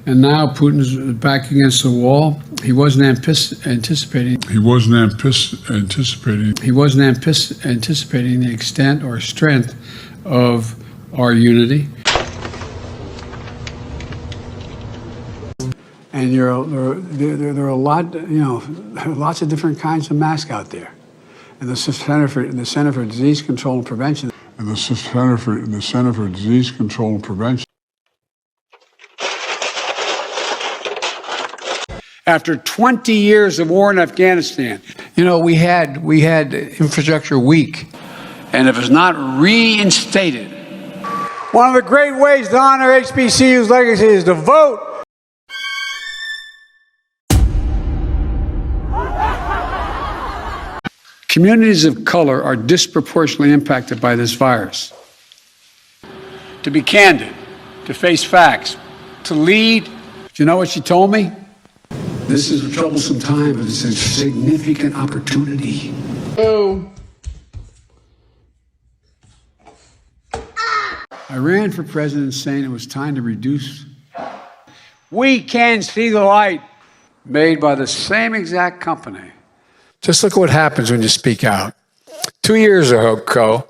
And now Putin's back against the wall. He wasn't anticipating. He wasn't anticipating the extent or strength of our unity. And there are a lot, lots of different kinds of masks out there. And the Center for Disease Control and Prevention. After 20 years of war in Afghanistan, we had infrastructure weak, and if it's not reinstated. One of the great ways to honor HBCU's legacy is to vote. Communities of color are disproportionately impacted by this virus. To be candid, to face facts, to lead. Do you know what she told me? This is a troublesome time, but it's a significant opportunity. Oh. I ran for president saying it was time to reduce. We can see the light made by the same exact company. Just look at what happens when you speak out. 2 years ago,